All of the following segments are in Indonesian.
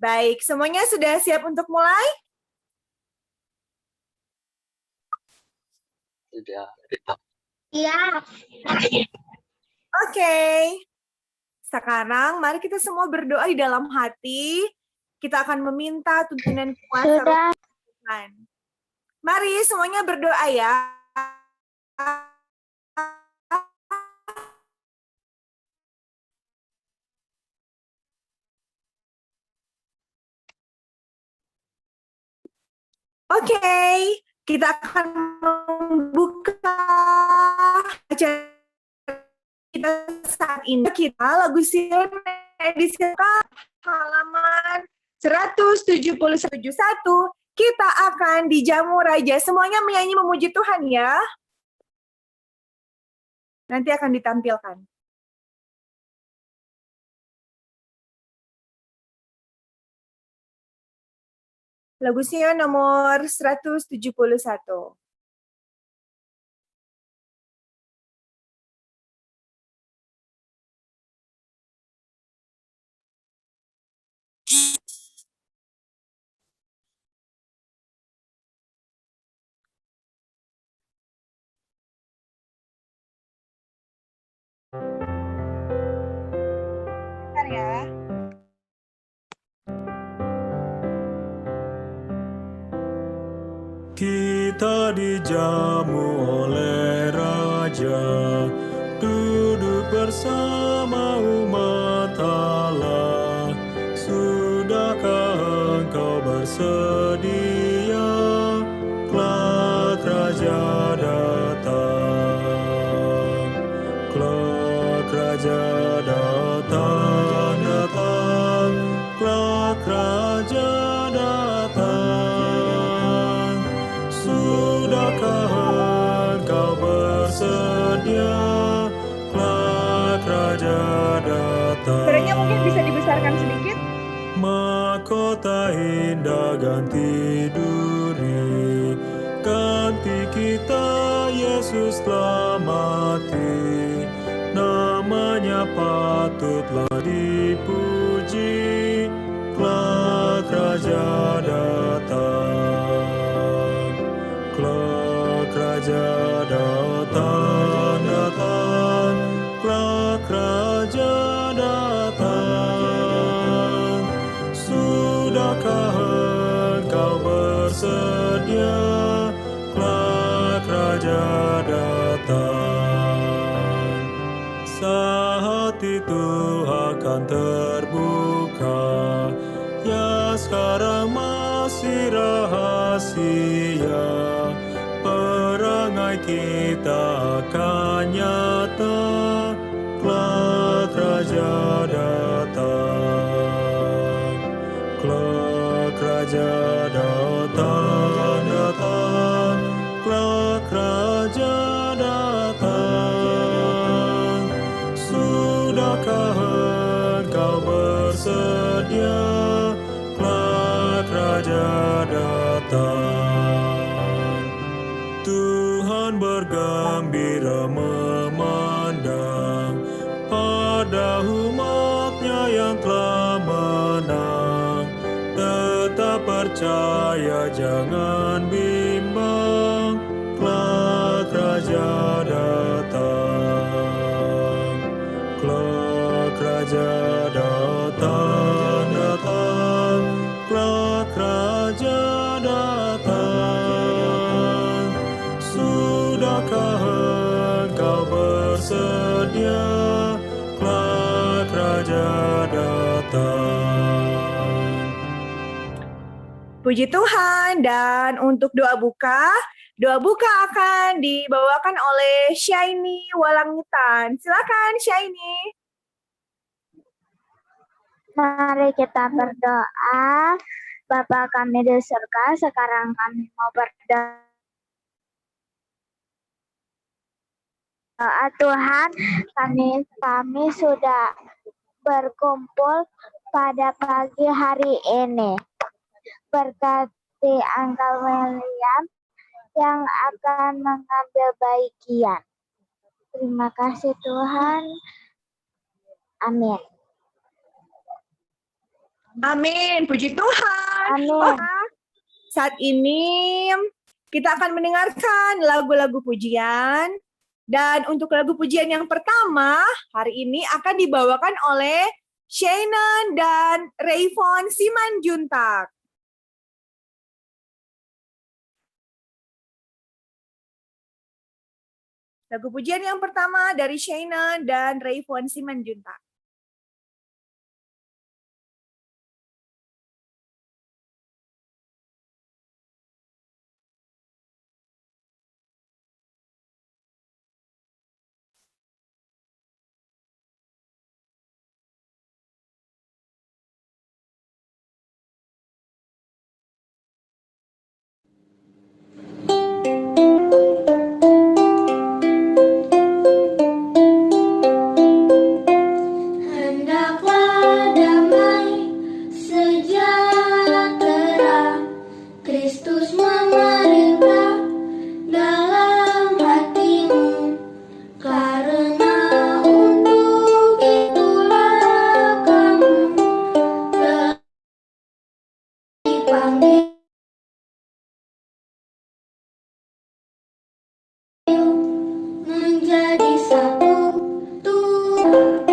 Baik, semuanya sudah siap untuk mulai? Sudah. Iya. Oke. Sekarang mari kita semua berdoa di dalam hati. Kita akan meminta tuntunan kuasa roh Tuhan. Mari semuanya berdoa ya. Oke, kita akan membuka acara kita saat ini. Kita lagu Sion edisi halaman 171. Kita akan dijamu Raja. Semuanya menyanyi memuji Tuhan ya. Nanti akan ditampilkan. Lagu Sion nomor 171. Bentar ya. Kita dijamu oleh Raja, duduk bersama umat Allah. Sudahkah engkau bersedia? Kelak Raja datang. Kelak Raja datang, datang. Kelak Raja datang. Sudahkah engkau bersedia? Kelak Raja datang. Suaranya mungkin bisa dibesarkan sedikit. Mahkota indah ganti duri, ganti kita Yesus telah mati. Namanya patutlah dipuji. Kelak Raja datang. Kelak Raja datang, datang. Kelak Raja datang. Sudahkah engkau bersedia? Kelak Raja datang. Saat itu akan terbuka, ya sekarang masih rahasia. Perangai kita akan nyata. Kelak Raja datang. Kelak Raja datang, datang. Kelak Raja datang. Sudahkah engkau bersedia? Kelak Raja datang. Tuhan bergembira memandang pada umat-Nya yang telah menang. Tetap percaya, jangan bimbang. Kelak Raja datang. Kelak Raja datang, datang. Kelak Raja datang. Sudahkah engkau bersedia? Kelak Raja datang. Puji Tuhan, dan untuk doa buka akan dibawakan oleh Shaini Walangitan. Silakan Shaini. Mari kita berdoa. Bapa kami di surga, sekarang kami mau berdoa. Tuhan, kami sudah berkumpul pada pagi hari ini. Berkati Uncle William yang akan mengambil bagian. Terima kasih Tuhan. Amin. Amin, puji Tuhan. Amin. Saat ini kita akan mendengarkan lagu-lagu pujian. Dan untuk lagu pujian yang pertama, hari ini akan dibawakan oleh Shannon dan Rayvon Simanjuntak. Lagu pujian yang pertama dari Shannon dan Rayvon Simanjuntak. Hendaklah damai sejahtera Kristus memerintah dalam hatimu, karena untuk itulah kamu telah dipanggil menjadi satu Tuhan.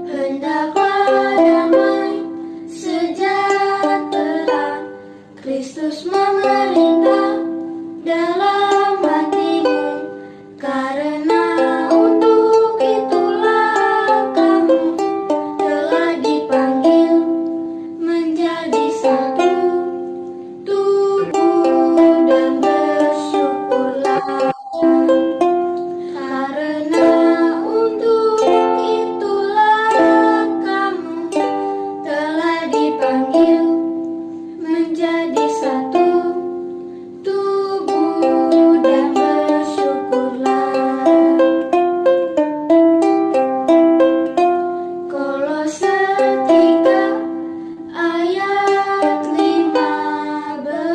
Hendaklah damai sejahtera Kristus memerintah dalam hatimu, karena untuk itulah kamu telah dipanggil menjadi satu tubuh, dan bersyukurlah, karena untuk itulah kamu telah dipanggil menjadi satu tubuh, dan bersyukurlah. Kolose 3 ayat 15.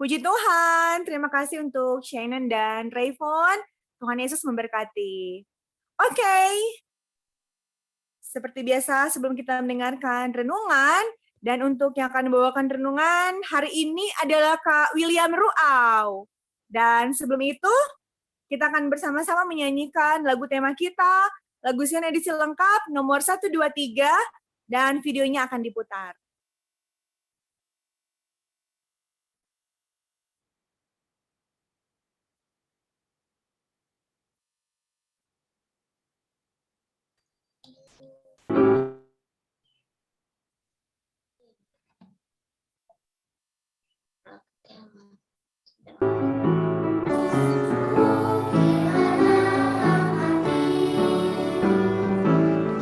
Puji Tuhan, terima kasih untuk Shannon dan Rayvon. Tuhan Yesus memberkati. Oke, seperti biasa sebelum kita mendengarkan renungan, dan untuk yang akan membawakan renungan hari ini adalah Kak William Ruau. Dan sebelum itu, kita akan bersama-sama menyanyikan lagu tema kita, lagu Sion edisi lengkap nomor 123, dan videonya akan diputar.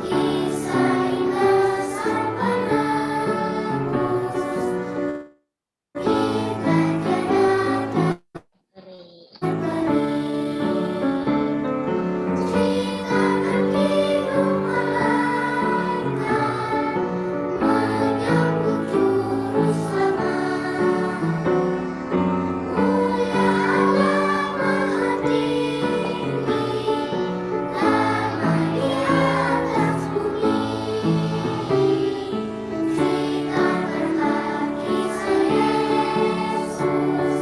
Kisah indah sang penebus, kita tiada ceritakan hidup malaikat menyambut juru selamat. Mulia Allah Maha Tinggi, damai di atas bumi. Ceritakanlah kisah Yesus,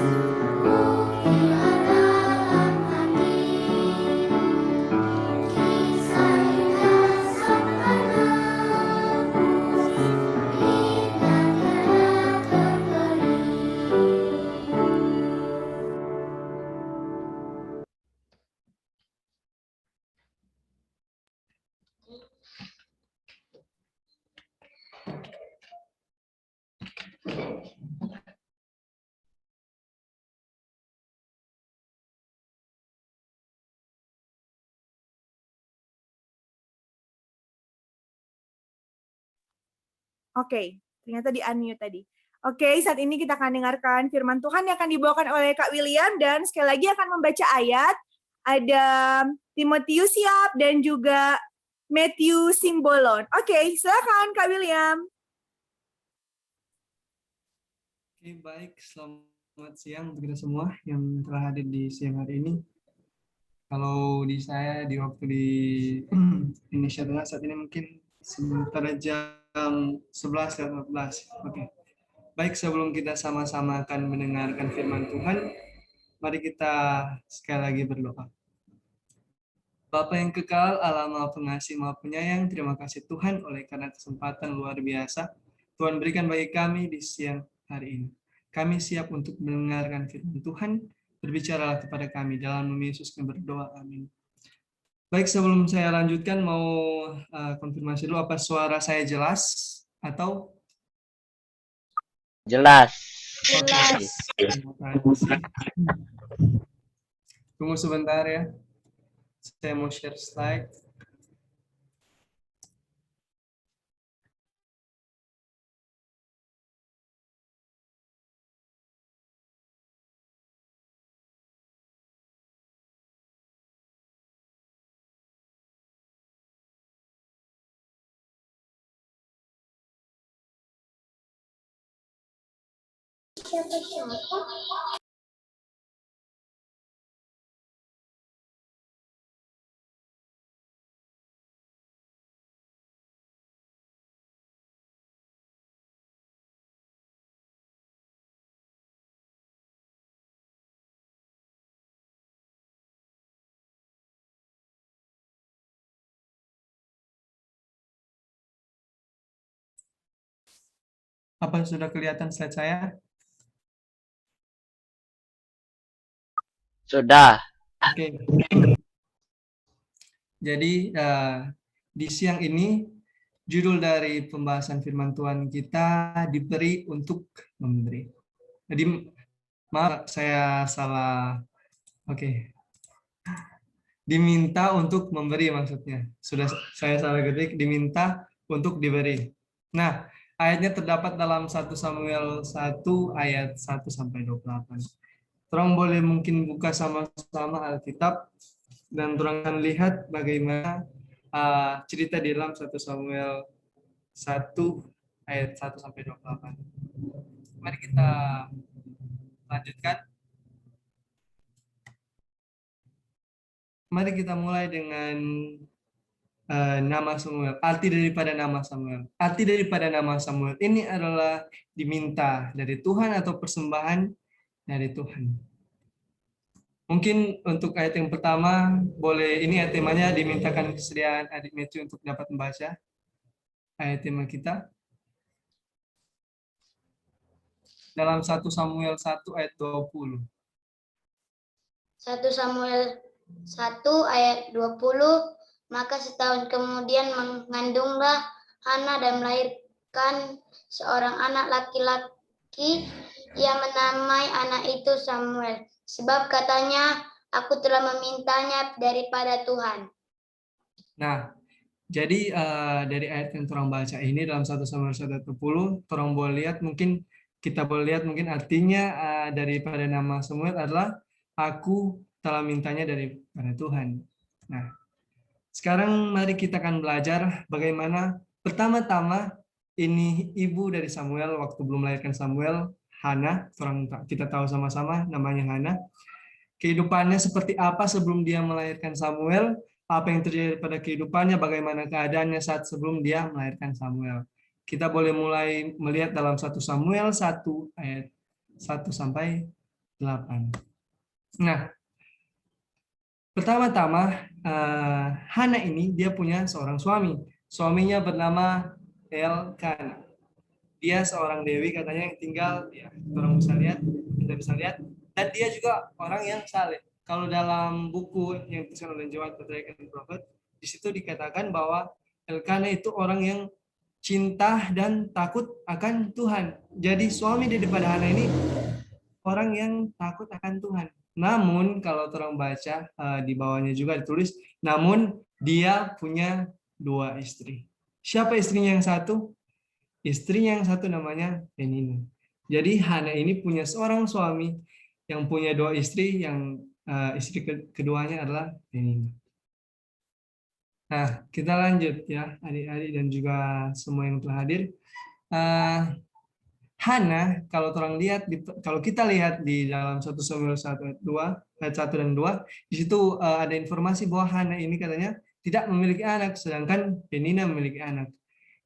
ukiran dalam hatimu. Kisah indah sang penebus, indah tiada terkering. Oke, ternyata di-unmute tadi. Oke, saat ini kita akan dengarkan firman Tuhan yang akan dibawakan oleh Kak William, dan sekali lagi akan membaca ayat. Ada Timotius Siap dan juga Matthew Simbolon. Oke, silakan Kak William. Baik, selamat siang untuk kita semua yang telah hadir di siang hari ini. Kalau di saya di waktu di Indonesia Tengah saat ini mungkin sementara jam 11 dan 14. Oke. Baik, sebelum kita sama-sama akan mendengarkan firman Tuhan, mari kita sekali lagi berdoa. Bapa yang kekal, Allah Maha Pengasih, Maha Penyayang, terima kasih Tuhan oleh karena kesempatan luar biasa Tuhan berikan bagi kami di siang hari ini. Kami siap untuk mendengarkan firman Tuhan, berbicaralah kepada kami dalam nama Yesus kami berdoa, amin. Baik, sebelum saya lanjutkan mau konfirmasi dulu apa suara saya jelas atau Jelas. Oke. Tunggu sebentar ya. Saya mau share slide. Apa sudah kelihatan slide saya? Sudah. Oke. Jadi di siang ini judul dari pembahasan firman Tuhan kita diberi untuk memberi. Jadi maaf saya salah. Oke. Diminta untuk memberi maksudnya. Sudah saya salah ketik, diminta untuk diberi. Nah, ayatnya terdapat dalam 1 Samuel 1 ayat 1 sampai 28. Terang boleh mungkin buka sama-sama Alkitab dan terang akan lihat bagaimana cerita di dalam 1 Samuel 1 ayat 1 sampai 28. Mari kita lanjutkan. Mari kita mulai dengan nama Samuel. Arti daripada nama Samuel. Arti daripada nama Samuel ini adalah diminta dari Tuhan atau persembahan dari Tuhan. Mungkin untuk ayat yang pertama, boleh ini ayat temanya dimintakan kesediaan adik Matthew untuk dapat membaca ayat tema kita. Dalam 1 Samuel 1 ayat 20. 1 Samuel 1 ayat 20, maka setahun kemudian mengandunglah Hana dan melahirkan seorang anak laki-laki. Ia menamai anak itu Samuel, sebab katanya, aku telah memintanya daripada Tuhan. Nah, jadi dari ayat yang orang baca ini dalam 1 Samuel 1 ayat 20, orang boleh lihat mungkin kita boleh lihat mungkin artinya daripada nama Samuel adalah aku telah mintanya daripada Tuhan. Nah, sekarang mari kita akan belajar bagaimana pertama-tama ini ibu dari Samuel waktu belum melahirkan Samuel, Hana, kita tahu sama-sama namanya Hana. Kehidupannya seperti apa sebelum dia melahirkan Samuel, apa yang terjadi pada kehidupannya, bagaimana keadaannya saat sebelum dia melahirkan Samuel. Kita boleh mulai melihat dalam 1 Samuel 1 ayat 1 sampai 8. Nah, pertama-tama Hana ini dia punya seorang suami. Suaminya bernama Elkana. Dia seorang dewi katanya yang tinggal, ya, orang bisa lihat, kita bisa lihat. Dan dia juga orang yang saleh. Kalau dalam buku yang dituliskan oleh Joel Patriarch and Prophet, di situ dikatakan bahwa Elkana itu orang yang cinta dan takut akan Tuhan. Jadi suami daripada Hana ini orang yang takut akan Tuhan. Namun kalau orang baca di bawahnya juga ditulis, namun dia punya 2 istri. Siapa istrinya yang satu? Istrinya yang satu namanya Penina. Jadi Hana ini punya seorang suami yang punya 2 istri, yang istri keduanya adalah Penina. Nah, kita lanjut ya adik-adik dan juga semua yang telah hadir. Hana, kalau kalau kita lihat di dalam 1 Samuel 1 ayat 2, ayat 1 dan 2, di situ ada informasi bahwa Hana ini katanya tidak memiliki anak, sedangkan Penina memiliki anak.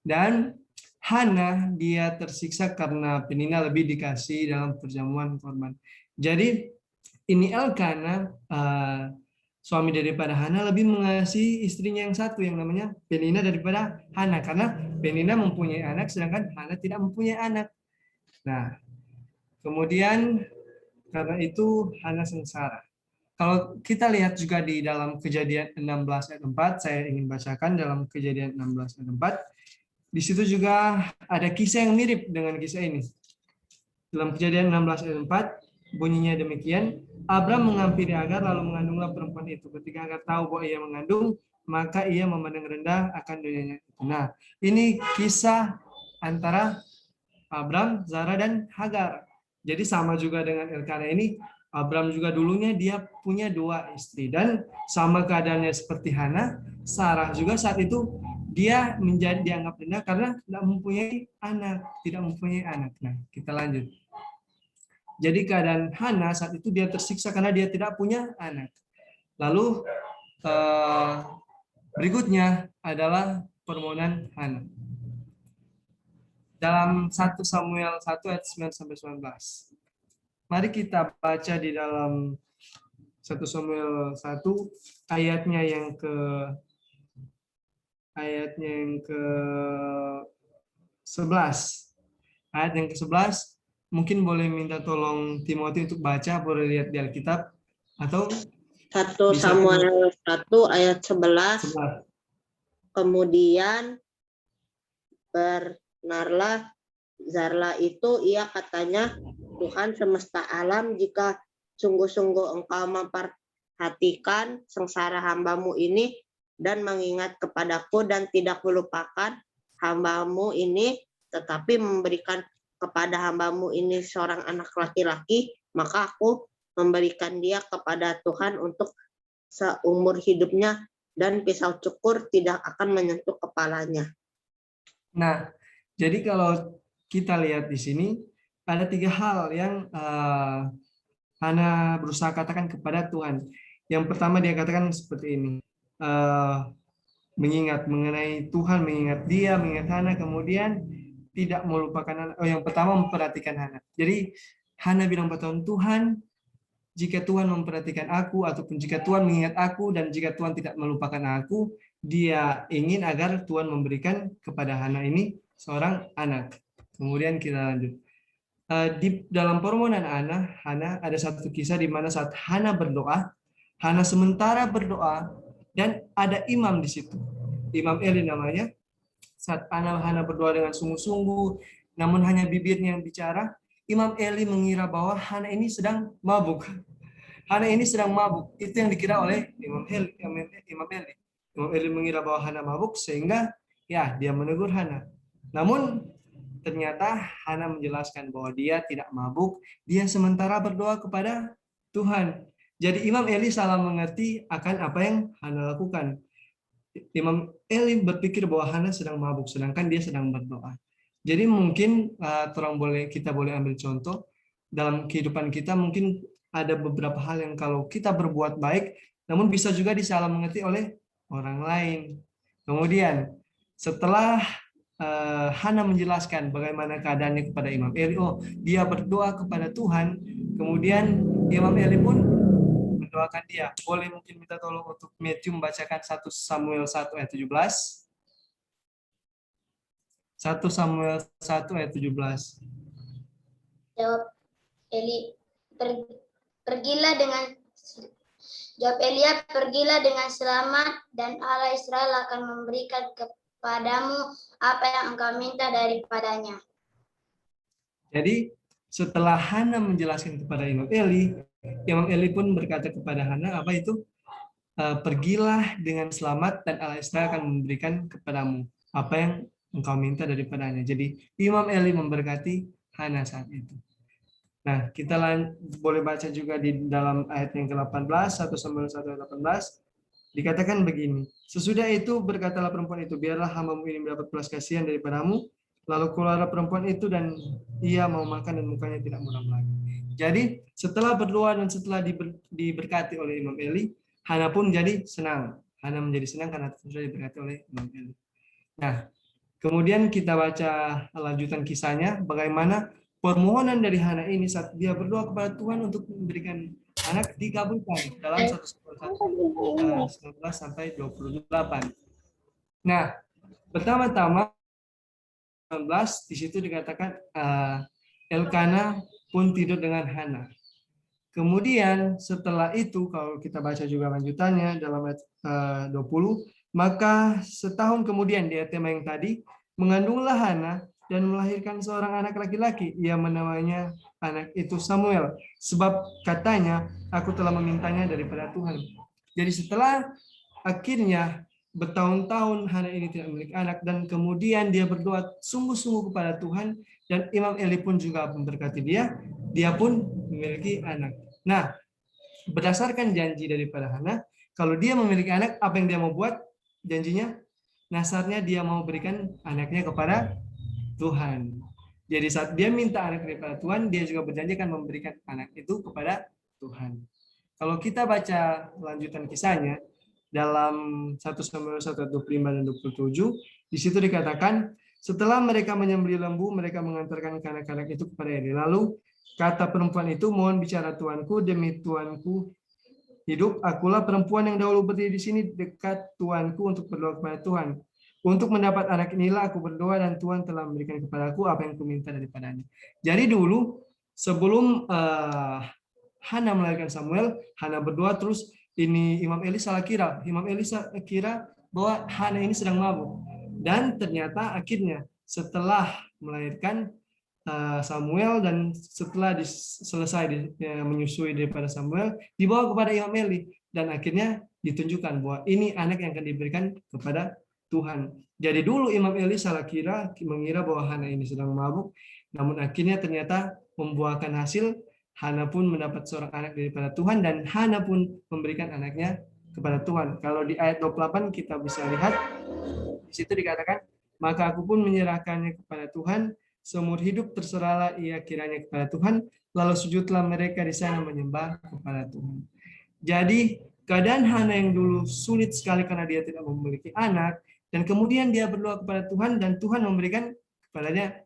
Dan Hana dia tersiksa karena Penina lebih dikasih dalam perjamuan korban. Jadi ini Elkana, suami daripada Hana, lebih mengasihi istrinya yang satu yang namanya Penina daripada Hana, karena Penina mempunyai anak sedangkan Hana tidak mempunyai anak. Nah, kemudian karena itu Hana sengsara. Kalau kita lihat juga di dalam Kejadian 16 ayat 4, saya ingin bacakan dalam Kejadian 16 ayat 4. Di situ juga ada kisah yang mirip dengan kisah ini. Dalam Kejadian 16 ayat 4, bunyinya demikian, Abram menghampiri Hagar lalu mengandunglah perempuan itu. Ketika Hagar tahu bahwa ia mengandung, maka ia memandang rendah akan dunianya. Nah, ini kisah antara Abram, Zara, dan Hagar. Jadi sama juga dengan Elkana ini, Abram juga dulunya dia punya 2 istri. Dan sama keadaannya seperti Hana, Sarah juga saat itu dia dianggap rendah karena tidak mempunyai anak. Nah, kita lanjut. Jadi keadaan Hana saat itu dia tersiksa karena dia tidak punya anak. Lalu berikutnya adalah permohonan Hana. Dalam 1 Samuel 1 ayat 9 sampai 19. Mari kita baca di dalam 1 Samuel 1 ayatnya yang ke 11. Ayat yang ke-11, mungkin boleh minta tolong Timothy untuk baca, boleh lihat di Alkitab atau 1 bisa Samuel 1 ayat 11. 11. Kemudian benarlah Zarla itu, ia katanya, Tuhan semesta alam, jika sungguh-sungguh engkau memperhatikan sengsara hambamu ini dan mengingat kepadaku dan tidak melupakan hambamu ini, tetapi memberikan kepada hambamu ini seorang anak laki-laki, maka aku memberikan dia kepada Tuhan untuk seumur hidupnya dan pisau cukur tidak akan menyentuh kepalanya. Nah, jadi kalau kita lihat di sini ada 3 hal yang Hana berusaha katakan kepada Tuhan. Yang pertama dia katakan seperti ini, mengingat mengenai Tuhan, mengingat dia, mengingat Hana, kemudian tidak melupakan Hana. Yang pertama memperhatikan Hana. Jadi Hana bilang pada Tuhan, jika Tuhan memperhatikan aku, ataupun jika Tuhan mengingat aku, dan jika Tuhan tidak melupakan aku, dia ingin agar Tuhan memberikan kepada Hana ini seorang anak. Kemudian kita lanjut. Di dalam permohonan Hana ada satu kisah di mana saat Hana berdoa, Hana sementara berdoa dan ada imam di situ. Imam Eli namanya. Saat Hana berdoa dengan sungguh-sungguh, namun hanya bibirnya yang bicara, Imam Eli mengira bahwa Hana ini sedang mabuk. Hana ini sedang mabuk. Itu yang dikira oleh Imam Eli. Imam Eli mengira bahwa Hana mabuk sehingga ya dia menegur Hana. Namun ternyata Hana menjelaskan bahwa dia tidak mabuk, dia sementara berdoa kepada Tuhan. Jadi Imam Eli salah mengerti akan apa yang Hana lakukan. Imam Eli berpikir bahwa Hana sedang mabuk, sedangkan dia sedang berdoa. Jadi mungkin kita boleh ambil contoh dalam kehidupan kita, mungkin ada beberapa hal yang kalau kita berbuat baik, namun bisa juga disalah mengerti oleh orang lain. Kemudian setelah Hana menjelaskan bagaimana keadaannya kepada Imam Eli, dia berdoa kepada Tuhan, kemudian Imam Eli pun mendoakan dia. Boleh mungkin minta tolong untuk Matthew membacakan 1 Samuel 1 ayat 17. 1 Samuel 1 ayat 17. Jawab Eli, Jawab Elia, pergilah dengan selamat dan Allah Israel akan memberikan kepadamu apa yang engkau minta daripadanya. Jadi setelah Hana menjelaskan kepada Imam Eli pun berkata kepada Hana, apa itu? Pergilah dengan selamat dan Allah Israel akan memberikan kepadamu apa yang engkau minta daripadanya. Jadi Imam Eli memberkati Hana saat itu. Nah, kita boleh baca juga di dalam ayat yang ke-18, 1 Samuel 1 ayat 18. Dikatakan begini, sesudah itu berkatalah perempuan itu, biarlah hambamu ini mendapat belas kasihan daripadamu, Lalu keluar perempuan itu dan ia mau makan dan mukanya tidak muram lagi. Jadi setelah berdoa dan setelah diberkati oleh Imam Eli, Hana pun jadi senang. Hana menjadi senang karena sudah diberkati oleh Imam Eli. Nah, kemudian kita baca lanjutan kisahnya, bagaimana permohonan dari Hana ini saat dia berdoa kepada Tuhan untuk memberikan anak dikabulkan dalam 1 Samuel 19 sampai 28. Nah, pertama-tama 19 di situ dikatakan Elkana pun tidur dengan Hana. Kemudian setelah itu kalau kita baca juga lanjutannya dalam ayat 20, maka setahun kemudian di ayat tema yang tadi mengandunglah Hana dan melahirkan seorang anak laki-laki. Ia menamainya anak itu Samuel, sebab katanya aku telah memintanya daripada Tuhan. Jadi setelah akhirnya bertahun-tahun Hana ini tidak memiliki anak dan kemudian dia berdoa sungguh-sungguh kepada Tuhan dan Imam Eli pun juga memberkati dia pun memiliki anak. Nah, berdasarkan janji daripada Hana, kalau dia memiliki anak, apa yang dia mau buat? Janjinya, nasarnya dia mau berikan anaknya kepada Tuhan. Jadi saat dia minta anak daripada Tuhan, dia juga berjanji akan memberikan anak itu kepada Tuhan. Kalau kita baca lanjutan kisahnya, dalam 1 Samuel 1:25 dan 27, di situ dikatakan, setelah mereka menyembelih lembu, mereka mengantarkan kanak-kanak itu kepada Eli. Lalu kata perempuan itu, mohon bicara tuanku, demi tuanku hidup, akulah perempuan yang dahulu berdiri di sini dekat tuanku untuk berdoa kepada Tuhan. Untuk mendapat anak inilah aku berdoa dan Tuhan telah memberikan kepadaku apa yang kuminta daripadanya. Jadi dulu sebelum Hana melahirkan Samuel, Hana berdoa terus ini Imam Eli salah kira. Imam Eli kira bahwa Hana ini sedang mabuk. Dan ternyata akhirnya setelah melahirkan Samuel dan setelah selesai menyusui daripada Samuel, dibawa kepada Imam Eli dan akhirnya ditunjukkan bahwa ini anak yang akan diberikan kepada Tuhan. Jadi dulu Imam Eli salah kira, mengira bahwa Hana ini sedang mabuk, namun akhirnya ternyata membuahkan hasil. Hana pun mendapat seorang anak daripada Tuhan dan Hana pun memberikan anaknya kepada Tuhan. Kalau di ayat 28 kita bisa lihat di situ dikatakan, maka aku pun menyerahkannya kepada Tuhan. Seumur hidup terserahlah ia kiranya kepada Tuhan, lalu sujudlah mereka di sana menyembah kepada Tuhan. Jadi keadaan Hana yang dulu sulit sekali karena dia tidak memiliki anak, dan kemudian dia berdoa kepada Tuhan dan Tuhan memberikan kepadanya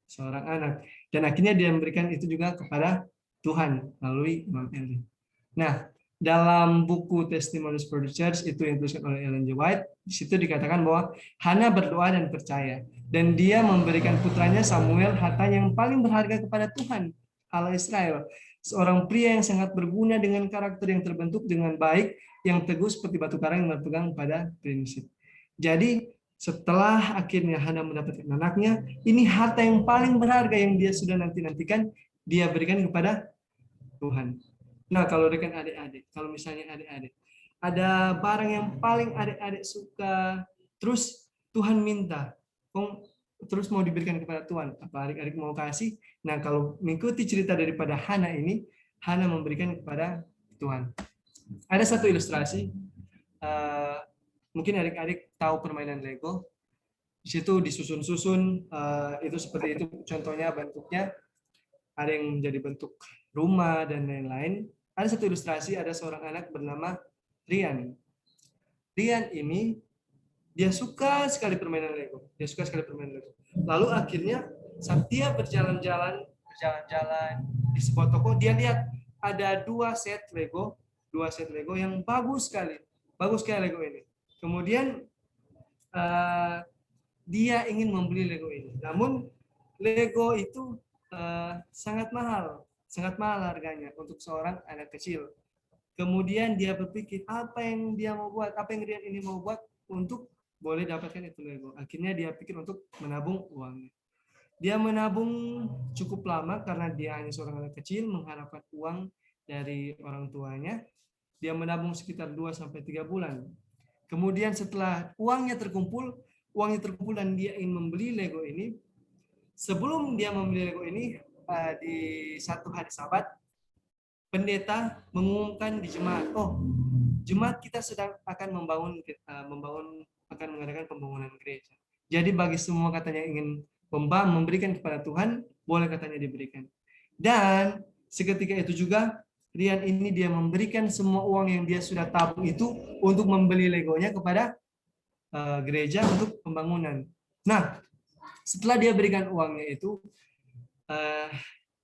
seorang anak. Dan akhirnya dia memberikan itu juga kepada Tuhan melalui Imam Eli. Nah, dalam buku Testimonies for the Church itu yang dituliskan oleh Ellen G. White, di situ dikatakan bahwa Hana berdoa dan percaya, dan dia memberikan putranya Samuel harta yang paling berharga kepada Tuhan Allah Israel, seorang pria yang sangat berguna dengan karakter yang terbentuk dengan baik, yang teguh seperti batu karang yang berpegang pada prinsip. Jadi setelah akhirnya Hana mendapatkan anaknya, ini harta yang paling berharga yang dia sudah nantikan, dia berikan kepada Tuhan. Nah, kalau dengan adik-adik, kalau misalnya adik-adik, ada barang yang paling adik-adik suka, terus Tuhan minta, terus mau diberikan kepada Tuhan, apa adik-adik mau kasih? Nah, kalau mengikuti cerita daripada Hana ini, Hana memberikan kepada Tuhan. Ada satu ilustrasi, mungkin adik-adik tahu permainan Lego, di situ disusun-susun, itu seperti itu contohnya bentuknya, ada yang menjadi bentuk rumah dan lain-lain. Ada satu ilustrasi, ada seorang anak bernama Rian. Rian ini dia suka sekali permainan Lego. Lalu akhirnya saat dia berjalan-jalan di sebuah toko, dia lihat ada dua set Lego yang bagus sekali Lego ini. Kemudian dia ingin membeli Lego ini. Namun Lego itu sangat mahal harganya untuk seorang anak kecil. Kemudian dia berpikir apa yang Rian ini mau buat untuk boleh dapatkan itu Lego. Akhirnya dia pikir untuk menabung uangnya. Dia menabung cukup lama karena dia hanya seorang anak kecil mengharapkan uang dari orang tuanya. Dia menabung sekitar 2-3 bulan. Kemudian setelah uangnya terkumpul dan dia ingin membeli Lego ini, sebelum dia membeli Lego ini, di satu hari Sabat, pendeta mengumumkan di jemaat, jemaat kita sedang akan mengadakan pembangunan gereja. Jadi bagi semua katanya ingin memberikan kepada Tuhan, boleh katanya diberikan. Dan seketika itu juga Rian ini dia memberikan semua uang yang dia sudah tabung itu untuk membeli legonya kepada gereja untuk pembangunan. Nah, setelah dia berikan uangnya itu,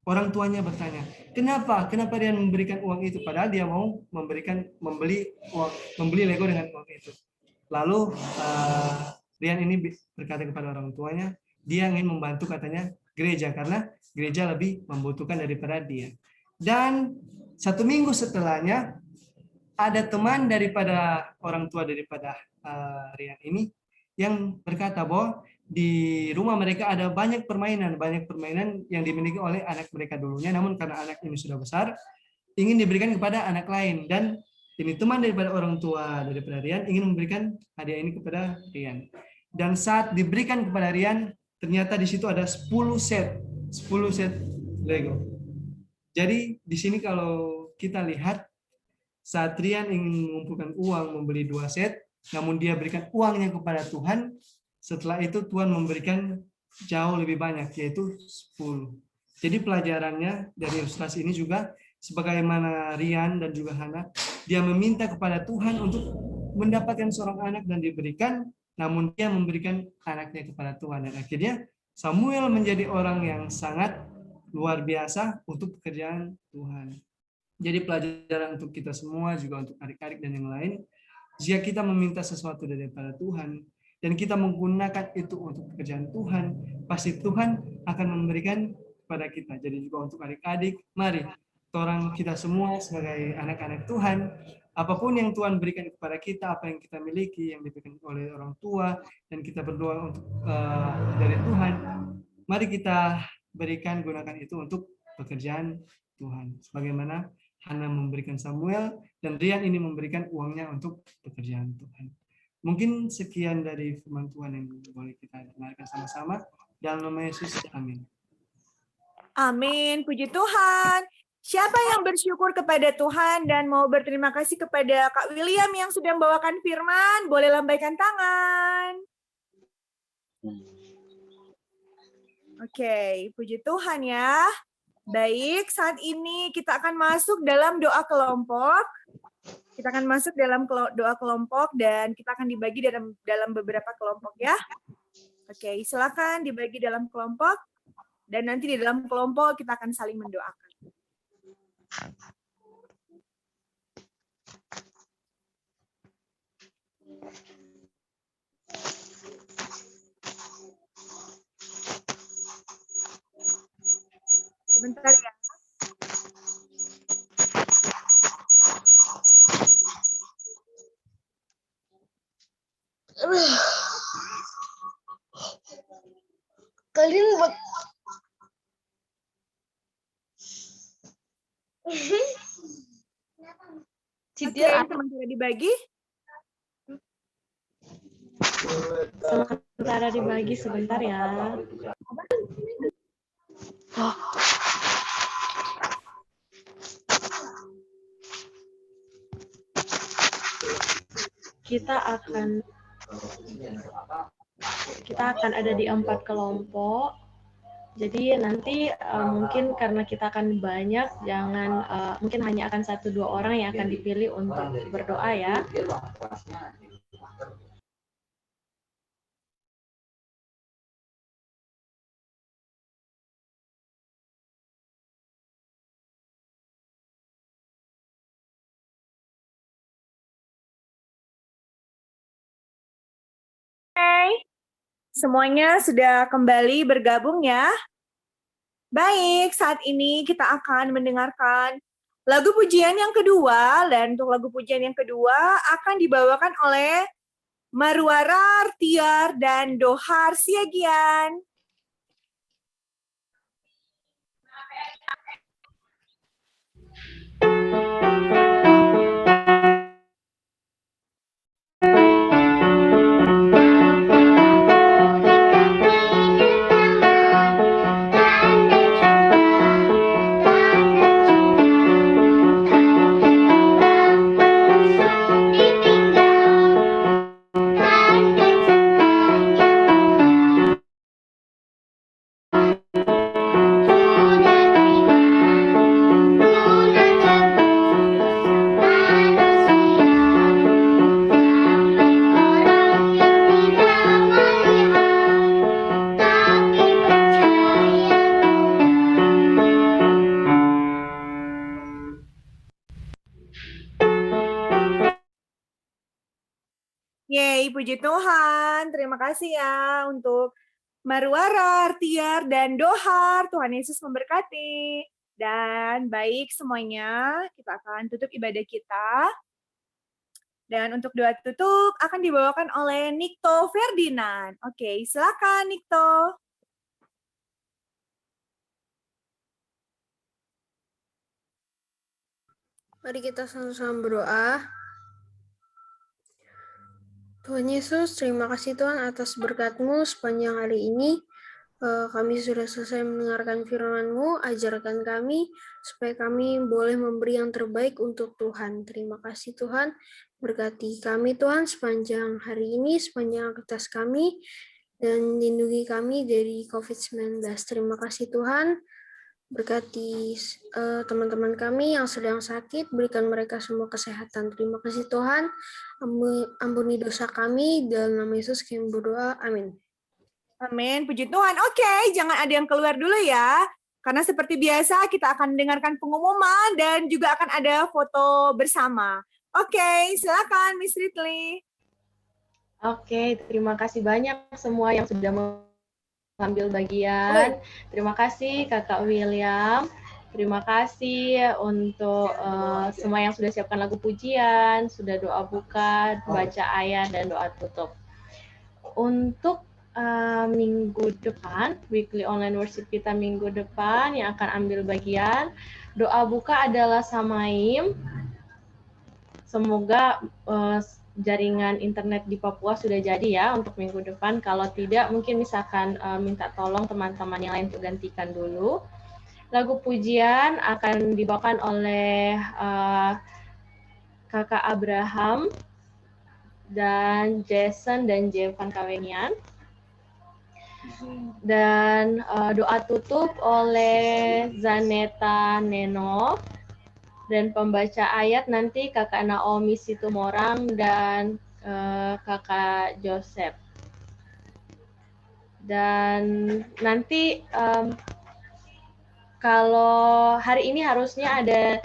orang tuanya bertanya, kenapa Rian memberikan uang itu padahal dia mau membeli Lego dengan uang itu. Lalu Rian ini berkata kepada orang tuanya, dia ingin membantu katanya gereja karena gereja lebih membutuhkan daripada dia. Dan 1 minggu setelahnya ada teman daripada orang tua daripada Rian ini yang berkata bahwa di rumah mereka ada banyak permainan yang dimiliki oleh anak mereka dulunya, namun karena anak ini sudah besar, ingin diberikan kepada anak lain. Dan ini teman daripada orang tua daripada Rian ingin memberikan hadiah ini kepada Rian. Dan saat diberikan kepada Rian, ternyata di situ ada 10 set Lego. Jadi di sini kalau kita lihat, saat Rian ingin mengumpulkan uang membeli 2 set, namun dia berikan uangnya kepada Tuhan, setelah itu Tuhan memberikan jauh lebih banyak, yaitu 10. Jadi pelajarannya dari ilustrasi ini juga, sebagaimana Rian dan juga Hana, dia meminta kepada Tuhan untuk mendapatkan seorang anak dan diberikan, namun dia memberikan anaknya kepada Tuhan. Dan akhirnya Samuel menjadi orang yang sangat luar biasa untuk pekerjaan Tuhan. Jadi pelajaran untuk kita semua, juga untuk adik-adik dan yang lain, jika kita meminta sesuatu daripada Tuhan, dan kita menggunakan itu untuk pekerjaan Tuhan, pasti Tuhan akan memberikan kepada kita. Jadi juga untuk adik-adik, mari kita semua sebagai anak-anak Tuhan, apapun yang Tuhan berikan kepada kita, apa yang kita miliki, yang diberikan oleh orang tua, dan kita berdoa untuk dari Tuhan, mari kita gunakan itu untuk pekerjaan Tuhan. Sebagaimana Hana memberikan Samuel, dan Rian ini memberikan uangnya untuk pekerjaan Tuhan. Mungkin sekian dari firman Tuhan yang boleh kita dengarkan sama-sama. Dalam nama Yesus, amin. Amin, puji Tuhan. Siapa yang bersyukur kepada Tuhan dan mau berterima kasih kepada Kak William yang sudah membawakan firman, boleh lambaikan tangan. Oke, puji Tuhan ya. Baik, saat ini kita akan masuk dalam doa kelompok. Kita akan masuk dalam doa kelompok dan kita akan dibagi dalam beberapa kelompok ya. Oke, silakan dibagi dalam kelompok dan nanti di dalam kelompok kita akan saling mendoakan. Sebentar ya. Kalian buat Oke, sementara dibagi. Sementara dibagi sebentar ya. Kita akan ada di 4 kelompok. Jadi nanti mungkin karena kita akan banyak, mungkin hanya akan 1-2 orang yang akan dipilih untuk berdoa ya. Semuanya sudah kembali bergabung ya. Baik, saat ini kita akan mendengarkan lagu pujian yang kedua, dan untuk lagu pujian yang kedua akan dibawakan oleh Marwarar, Tiar, dan Dohar Siagian. Yeay, puji Tuhan. Terima kasih ya untuk Marwara, Artiar, dan Dohar. Tuhan Yesus memberkati. Dan baik semuanya, kita akan tutup ibadah kita. Dan untuk doa tutup akan dibawakan oleh Nikto Ferdinand. Oke, silakan Nikto. Mari kita sama-sama berdoa. Tuhan Yesus, terima kasih Tuhan atas berkat-Mu sepanjang hari ini. Kami sudah selesai mendengarkan firman-Mu, ajarkan kami supaya kami boleh memberi yang terbaik untuk Tuhan. Terima kasih Tuhan, berkati kami Tuhan sepanjang hari ini, sepanjang aktivitas kami, dan lindungi kami dari COVID-19. Terima kasih Tuhan, berkati teman-teman kami yang sedang sakit, berikan mereka semua kesehatan. Terima kasih Tuhan, ampuni dosa kami, dalam nama Yesus kami berdoa, amin. Amin, puji Tuhan. Oke, jangan ada yang keluar dulu ya. Karena seperti biasa kita akan dengarkan pengumuman dan juga akan ada foto bersama. Oke, silakan Miss Ritli. Oke, terima kasih banyak semua yang sudah mengambil bagian. Terima kasih Kakak William. Terima kasih untuk semua yang sudah siapkan lagu pujian, sudah doa buka, baca ayat, dan doa tutup. Untuk minggu depan, weekly online worship kita minggu depan yang akan ambil bagian, doa buka adalah Samaim. Semoga jaringan internet di Papua sudah jadi ya untuk minggu depan. Kalau tidak, mungkin misalkan minta tolong teman-teman yang lain untuk gantikan dulu. Lagu pujian akan dibawakan oleh Kakak Abraham dan Jason dan Jevan Kawenian. Dan doa tutup oleh Zaneta Neno. Dan pembaca ayat nanti Kakak Naomi Situmorang dan Kakak Joseph. Dan nanti kalau hari ini harusnya ada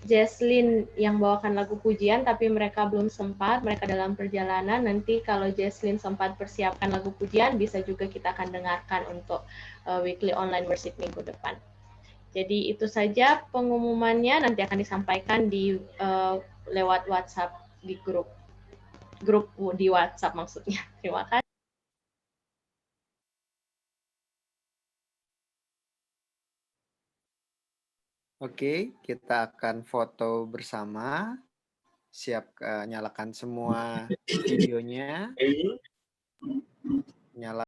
Jesslyn yang bawakan lagu pujian, tapi mereka belum sempat, mereka dalam perjalanan. Nanti kalau Jesslyn sempat persiapkan lagu pujian, bisa juga kita akan dengarkan untuk weekly online worship minggu depan. Jadi itu saja pengumumannya, nanti akan disampaikan di lewat WhatsApp di grup di WhatsApp maksudnya. Terima kasih. Oke, kita akan foto bersama. Siap nyalakan semua videonya. Nyala.